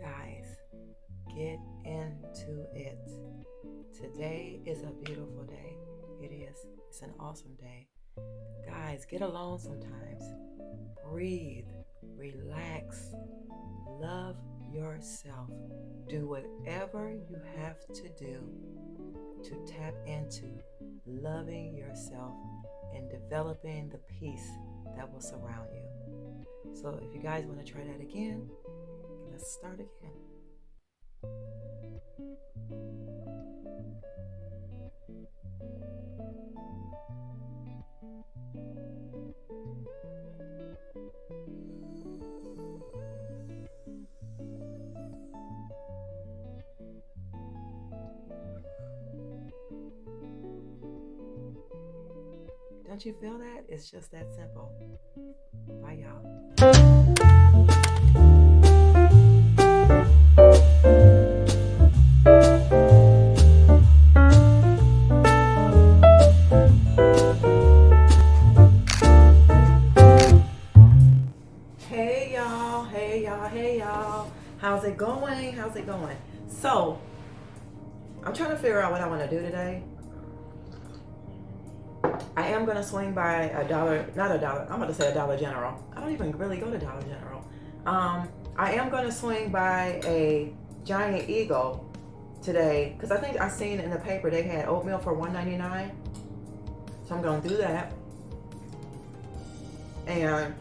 Guys, get into it. Today is a beautiful day. It is. It's an awesome day. Guys, get alone sometimes. Breathe. Relax. Love yourself. Do whatever you have to do to tap into loving yourself and developing the peace that will surround you. So if you guys want to try that again, let's start again. Don't you feel that? It's just that simple. Bye, y'all. Hey y'all, hey y'all, hey y'all. How's it going? How's it going? So, I'm trying to figure out what I want to do today. I am going to swing by a dollar, not a dollar, I'm going to say a Dollar General. I don't even really go to Dollar General. I am going to swing by a Giant Eagle today because I think I seen in the paper they had oatmeal for $1.99. So I'm going to do that. And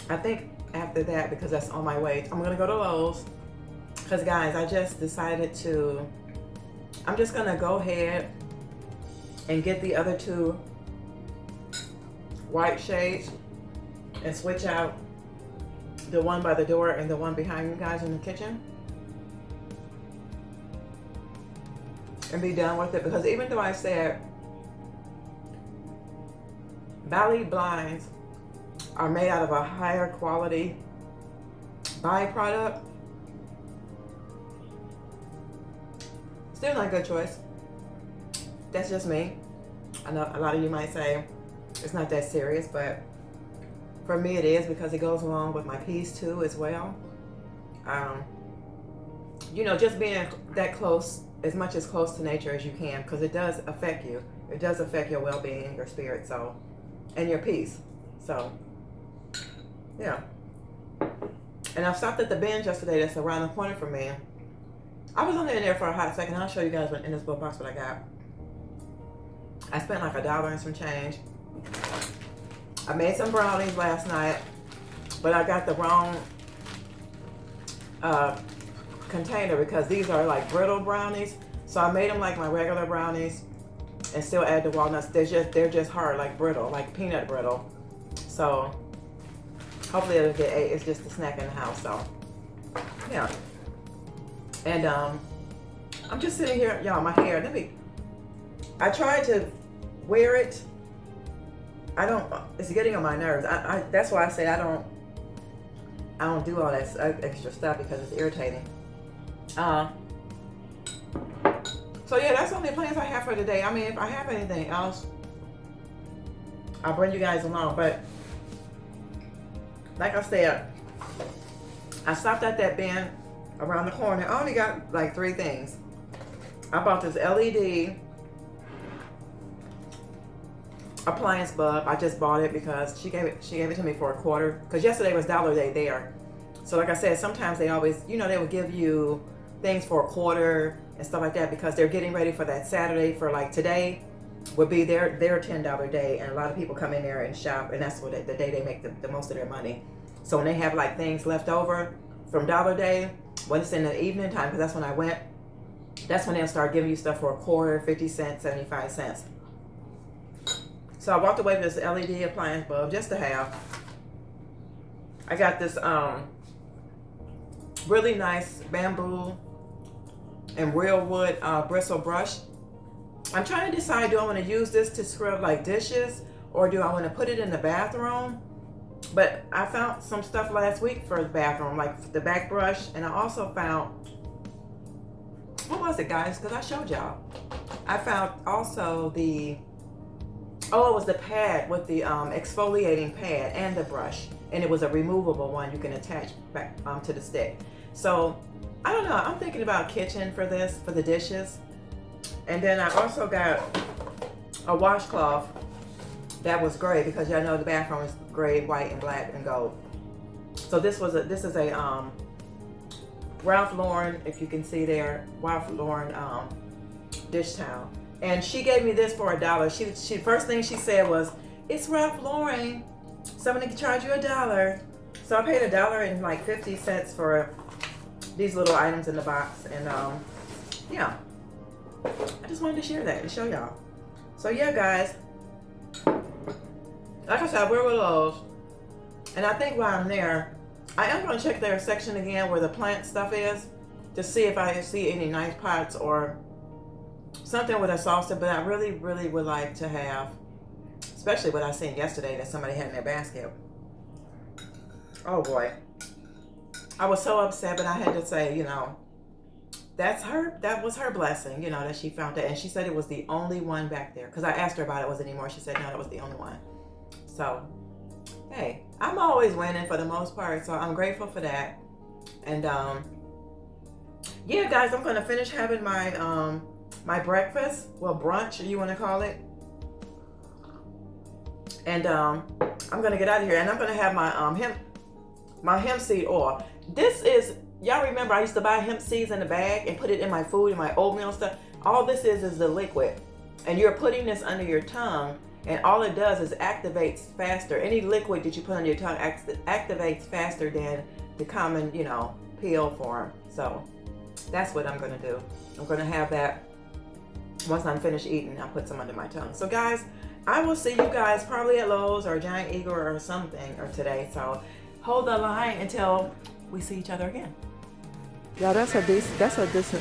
I think after that, because that's on my way, I'm going to go to Lowe's. Because guys, I just decided I'm just going to go ahead and get the other two white shades and switch out the one by the door and the one behind you guys in the kitchen. And be done with it, because even though I said Valley blinds are made out of a higher quality byproduct, still not a good choice. That's just me. I know a lot of you might say it's not that serious, but for me it is, because it goes along with my peace too as well. Just being that close, as much as close to nature as you can, because it does affect you. It does affect your well-being, your spirit, and your peace. So, yeah. And I stopped at the Ben's yesterday that's around the corner from me. I was only in there for a hot second. I'll show you guys in this little box what I got. I spent like $1 and some change. I made some brownies last night, but I got the wrong container, because these are like brittle brownies. So I made them like my regular brownies and still add the walnuts. They're just hard, like brittle, like peanut brittle. So hopefully it'll get ate. It's just a snack in the house. So yeah. And I'm just sitting here, y'all. My hair. I tried to wear it. It's getting on my nerves. That's why I say I don't do all that extra stuff, because it's irritating. So yeah, that's the only plans I have for today. I mean, if I have anything else, I'll bring you guys along. But like I said, I stopped at that bin around the corner. I only got like 3 things. I bought this LED appliance bulb. I just bought it because she gave it to me for $0.25, because yesterday was Dollar Day there. So like I said, sometimes they always, they will give you things for $0.25 and stuff like that, because they're getting ready for that Saturday. For like today would be their $10 day, and a lot of people come in there and shop, and that's the day they make the most of their money. So when they have like things left over from Dollar Day, when it's in the evening time, because that's when I went, that's when they'll start giving you stuff for $0.25, 50 cents, 75 cents. So I walked away with this LED appliance bulb just to have. I got this really nice bamboo and real wood bristle brush. I'm trying to decide, do I want to use this to scrub like dishes, or do I want to put it in the bathroom? But I found some stuff last week for the bathroom, like the back brush, and I also found, what was it, guys? Because I showed y'all. I found also the, oh, it was the pad with the exfoliating pad and the brush, and it was a removable one you can attach back to the stick. So I don't know, I'm thinking about kitchen for this, for the dishes. And then I also got a washcloth that was gray, because y'all know the bathroom is gray, white, and black, and gold. So this is a Ralph Lauren, if you can see there, Ralph Lauren dish towel. And she gave me this for $1. She first thing she said was, "It's Ralph Lauren, so I'm gonna charge you $1." So I paid $1.50 for these little items in the box, and yeah, I just wanted to share that and show y'all. So yeah, guys, like I said, we're with Lowe's, and I think while I'm there, I am going to check their section again where the plant stuff is, to see if I see any nice pots or something with a salsa. But I really, really would like to have, especially what I seen yesterday that somebody had in their basket. Oh boy, I was so upset, but I had to say, you know, that was her blessing, you know, that she found that. And she said it was the only one back there, because I asked her about it, was it anymore? She said no, that was the only one. So hey, I'm always winning for the most part, so I'm grateful for that. And yeah, guys, I'm gonna finish having my my breakfast, well, brunch, you want to call it. And I'm gonna get out of here, and I'm gonna have my hemp seed oil. This is, y'all remember I used to buy hemp seeds in a bag and put it in my food, in my oatmeal and stuff. All this is the liquid, and you're putting this under your tongue, and all it does is activates faster. Any liquid that you put on your tongue activates faster than the common, you know, pill form. So that's what I'm gonna do. I'm gonna have that once I'm finished eating. I'll put some under my tongue. So guys, I will see you guys probably at Lowe's or Giant Eagle or something or today. So hold the line until we see each other again. Yeah, that's a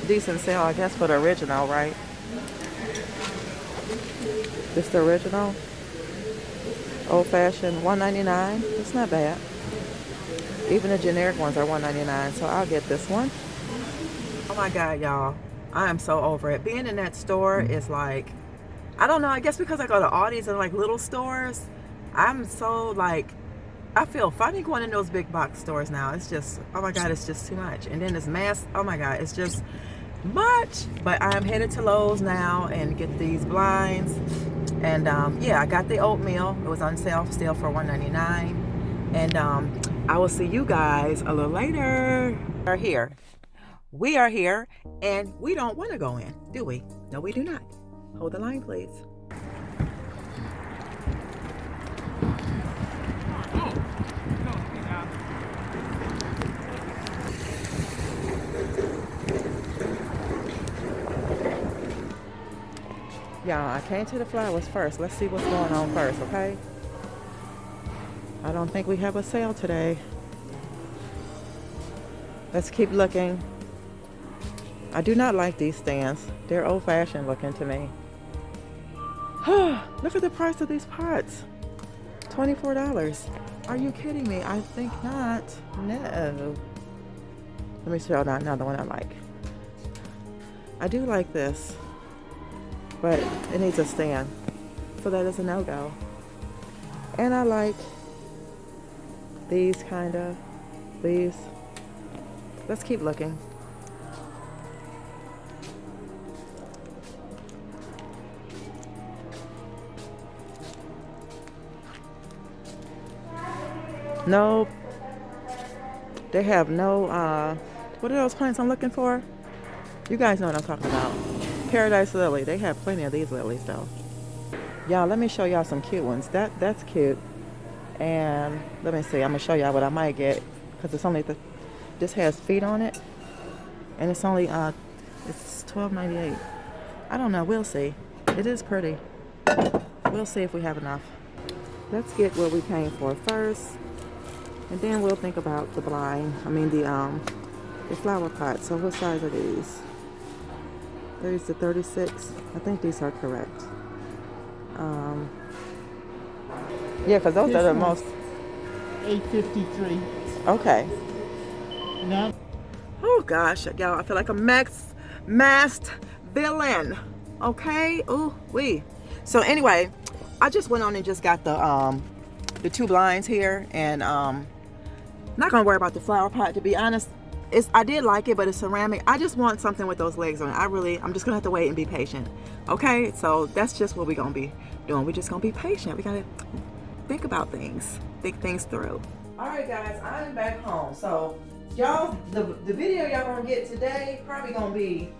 decent sale, I guess, for the original, right? This the original, old fashioned, $1.99. It's not bad. Even the generic ones are $1.99, so I'll get this one. Oh my God, y'all, I am so over it. Being in that store is like, I don't know, I guess because I go to Aldi's and like little stores, I'm so like, I feel funny going in those big box stores now. It's just, oh my God, it's just too much. And then this mass, oh my God, it's just much. But I'm headed to Lowe's now and get these blinds. And yeah, I got the oatmeal. It was on sale still for $1.99. And I will see you guys a little later. We are here, and we don't want to go in, do we? No, we do not. Hold the line, please. Yeah, I came to the flowers first. Let's see what's going on first, okay? I don't think we have a sale today. Let's keep looking. I do not like these stands. They're old-fashioned looking to me. Look at the price of these pots. $24. Are you kidding me? I think not. No. Let me show you another one I like. I do like this, but it needs a stand, so that is a no-go. And I like these these. Let's keep looking. Nope. They have no, what are those plants I'm looking for? You guys know what I'm talking about. Paradise lily. They have plenty of these lilies though. Y'all, let me show y'all some cute ones. That's cute. And let me see. I'm gonna show y'all what I might get, because it's only this has feet on it, and it's only it's $12.98. I don't know. We'll see. It is pretty. We'll see if we have enough. Let's get what we came for first, and then we'll think about the blind. I mean the flower pot. So what size are these? 30 to 36. I think these are correct. Yeah, because those are the most. 853. Okay. Now. Oh gosh, y'all, I feel like a masked villain. Okay. Ooh wee. So anyway, I just went on and just got the 2 blinds here, and not gonna worry about the flower pot, to be honest. I did like it, but it's ceramic. I just want something with those legs on it. I'm just gonna have to wait and be patient. Okay, so that's just what we're gonna be doing. We're just gonna be patient. We gotta think about things, think things through. All right, guys, I'm back home. So y'all, the video y'all gonna get today probably gonna be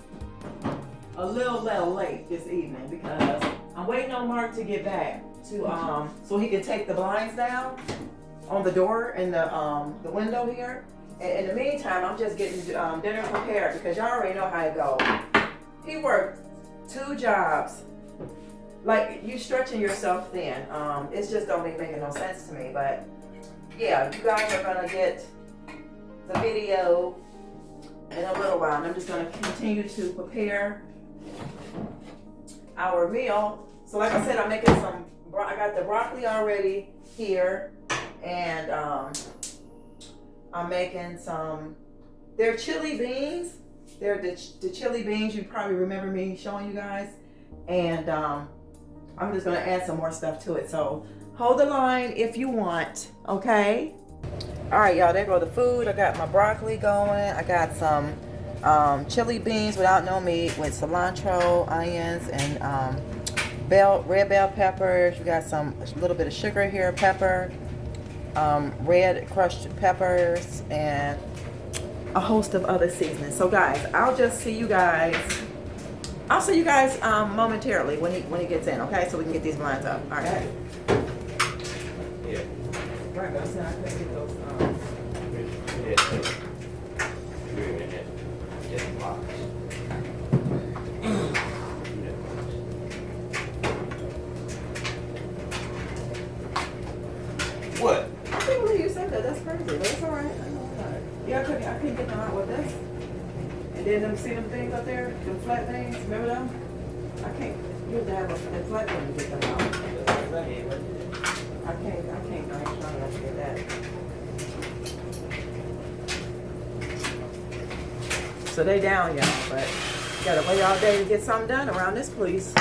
a little late this evening, because I'm waiting on Mark to get back to so he can take the blinds down on the door and the window here. In the meantime, I'm just getting dinner prepared, because y'all already know how it goes. He worked 2 jobs. Like, you stretching yourself thin. It just don't be making no sense to me. But yeah, you guys are gonna get the video in a little while, and I'm just gonna continue to prepare our meal. So like I said, I'm making I got the broccoli already here, and I'm making they're chili beans. They're the chili beans you probably remember me showing you guys. And I'm just gonna add some more stuff to it. So hold the line if you want, okay? All right, y'all, there go the food. I got my broccoli going. I got some chili beans without no meat with cilantro, onions, and red bell peppers. You got a little bit of sugar here, pepper, red crushed peppers, and a host of other seasonings. So guys, I'll see you guys momentarily when he gets in, okay? So we can get these blinds up. All right. Yeah. Right, but I'm saying I couldn't get those. What? I can't believe you said that. That's crazy, but it's all right. Yeah, I couldn't get them out with this. And then see them things up there, the flat things. Remember them? I can't. You have to have a flat thing to get them out. I ain't trying to get that. So they down, y'all, but you gotta wait all day to get something done around this place.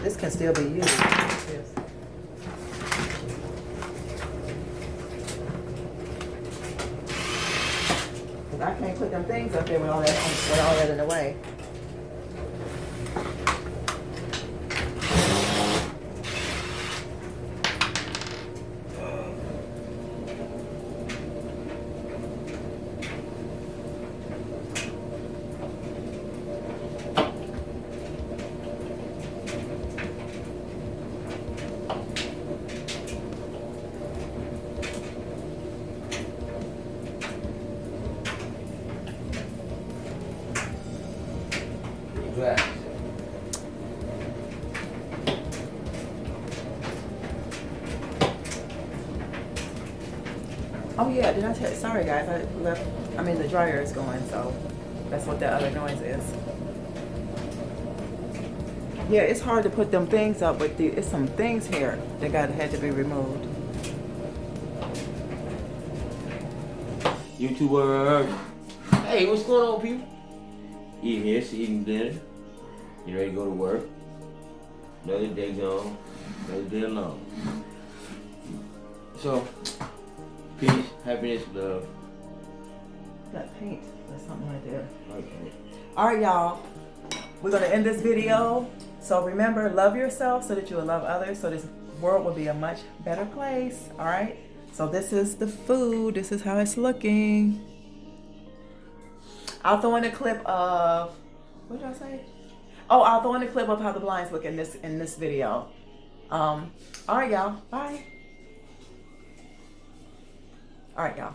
This can still be used. I can't put them things up there with all that in the way. Oh yeah, did I tell you? Sorry guys, the dryer is going, so that's what that other noise is. Yeah, it's hard to put them things up, but it's some things here that had to be removed. YouTuber. Hey, what's going on, people? Eating here, eating dinner. You ready to go to work? Another day gone, another day alone. So, peace, happiness, love. Got paint or something right there. Okay. All right, y'all. We're gonna end this video. So remember, love yourself so that you will love others, so this world will be a much better place. All right. So this is the food. This is how it's looking. I'll throw in a clip of, what did I say? Oh, I'll throw in a clip of how the blinds look in this video. All right, y'all. Bye. All right, y'all.